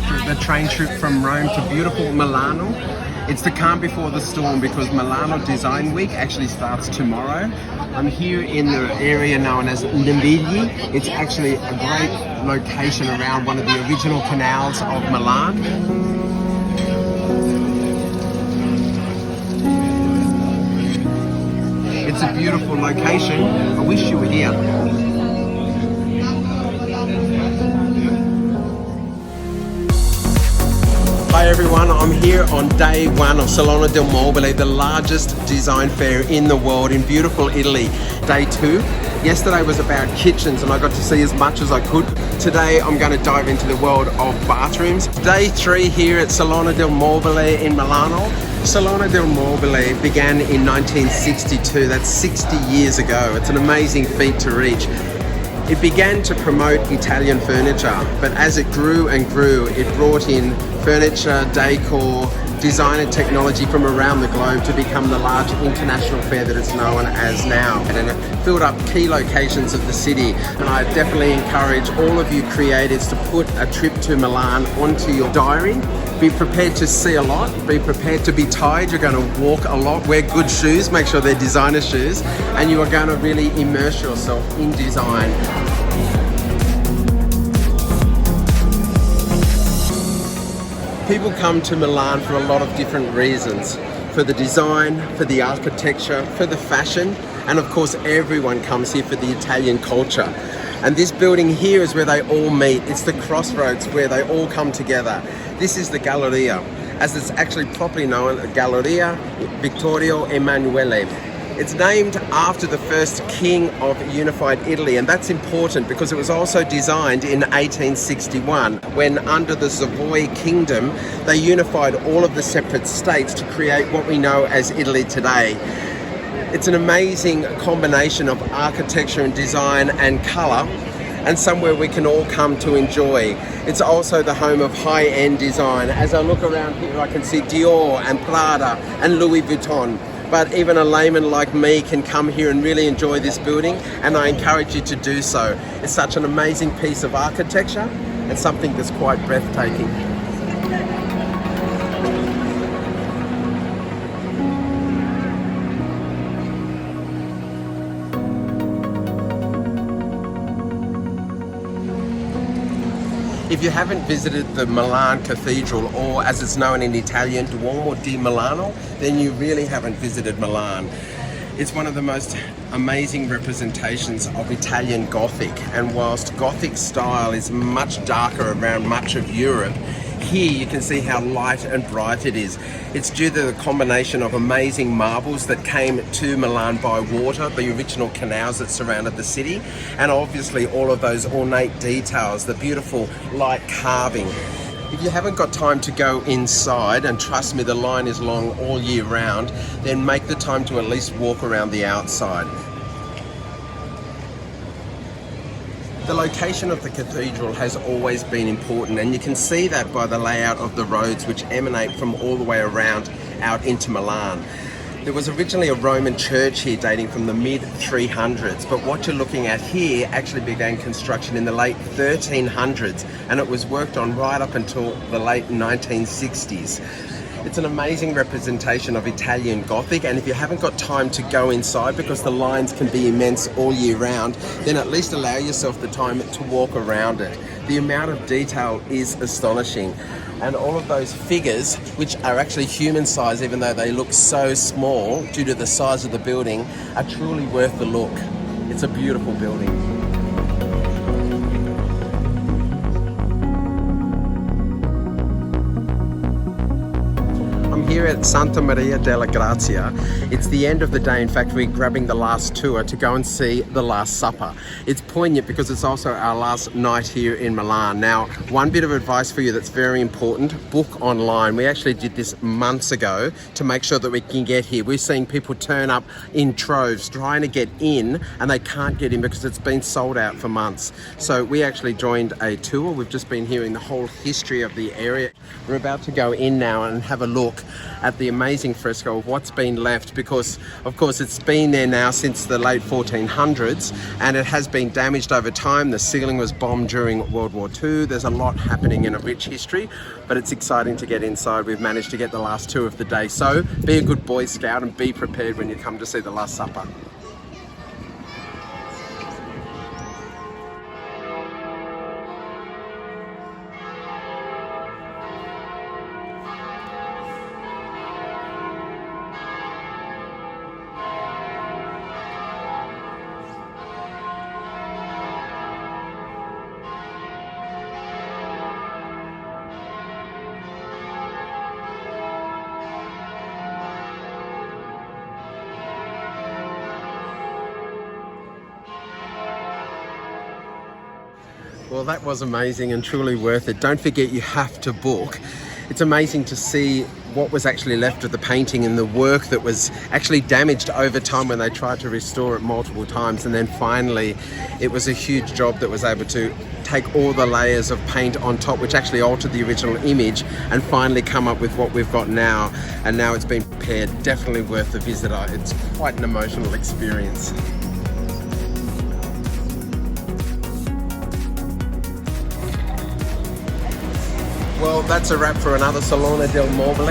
after the train trip from Rome to beautiful Milano. It's the calm before the storm because Milano Design Week actually starts tomorrow. I'm here in the area known as Navigli. It's actually a great location around one of the original canals of Milan. It's a beautiful location. I wish you were here. Hi everyone, I'm here on day one of Salone del Mobile, the largest design fair in the world in beautiful Italy. Day two. Yesterday was about kitchens and I got to see as much as I could. Today I'm going to dive into the world of bathrooms. Day three here at Salone del Mobile in Milano. Salone del Mobile began in 1962, that's 60 years ago. It's an amazing feat to reach. It began to promote Italian furniture, but as it grew and grew, it brought in furniture, decor, design and technology from around the globe to become the large international fair that it's known as now. And it filled up key locations of the city. And I definitely encourage all of you creatives to put a trip to Milan onto your diary. Be prepared to see a lot, be prepared to be tired, you're going to walk a lot, wear good shoes, make sure they're designer shoes, and you are going to really immerse yourself in design. People come to Milan for a lot of different reasons. For the design, for the architecture, for the fashion, and of course everyone comes here for the Italian culture. And this building here is where they all meet. It's the crossroads where they all come together. This is the Galleria, as it's actually properly known, Galleria Vittorio Emanuele. It's named after the first king of unified Italy, and that's important because it was also designed in 1861 when under the Savoy kingdom they unified all of the separate states to create what we know as Italy today. It's an amazing combination of architecture and design and colour, and somewhere we can all come to enjoy. It's also the home of high-end design. As I look around here, I can see Dior and Prada and Louis Vuitton. But even a layman like me can come here and really enjoy this building, and I encourage you to do so. It's such an amazing piece of architecture and something that's quite breathtaking. If you haven't visited the Milan Cathedral, or as it's known in Italian, Duomo di Milano, then you really haven't visited Milan. It's one of the most amazing representations of Italian Gothic, and whilst Gothic style is much darker around much of Europe, here you can see how light and bright it is. It's due to the combination of amazing marbles that came to Milan by water, the original canals that surrounded the city, and obviously all of those ornate details, the beautiful light carving. If you haven't got time to go inside, and trust me, the line is long all year round, then make the time to at least walk around the outside. The location of the cathedral has always been important, and you can see that by the layout of the roads which emanate from all the way around out into Milan. There was originally a Roman church here dating from the mid-300s, but what you're looking at here actually began construction in the late 1300s, and it was worked on right up until the late 1960s. It's an amazing representation of Italian Gothic, and if you haven't got time to go inside because the lines can be immense all year round, then at least allow yourself the time to walk around it. The amount of detail is astonishing, and all of those figures, which are actually human size even though they look so small due to the size of the building, are truly worth the look. It's a beautiful building. Here at Santa Maria della Grazia, it's the end of the day. In fact, we're grabbing the last tour to go and see the Last Supper. It's poignant because it's also our last night here in Milan. Now, one bit of advice for you that's very important, book online. We actually did this months ago to make sure that we can get here. We're seeing people turn up in troves trying to get in, and they can't get in because it's been sold out for months. So we actually joined a tour. We've just been hearing the whole history of the area. We're about to go in now and have a look. at the amazing fresco of what's been left, because of course it's been there now since the late 1400s and it has been damaged over time. The ceiling was bombed during World War II. There's a lot happening in a rich history, but it's exciting to get inside. We've managed to get the last two of the day, so be a good Boy Scout and be prepared when you come to see the Last Supper. Well, that was amazing and truly worth it. Don't forget, you have to book. It's amazing to see what was actually left of the painting and the work that was actually damaged over time when they tried to restore it multiple times. And then finally, it was a huge job that was able to take all the layers of paint on top, which actually altered the original image, and finally come up with what we've got now. And now it's been prepared. Definitely worth the visit. It's quite an emotional experience. Well, that's a wrap for another Salone del Mobile.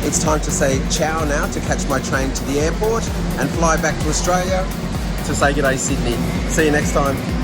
It's time to say ciao now, to catch my train to the airport and fly back to Australia to say g'day Sydney. See you next time.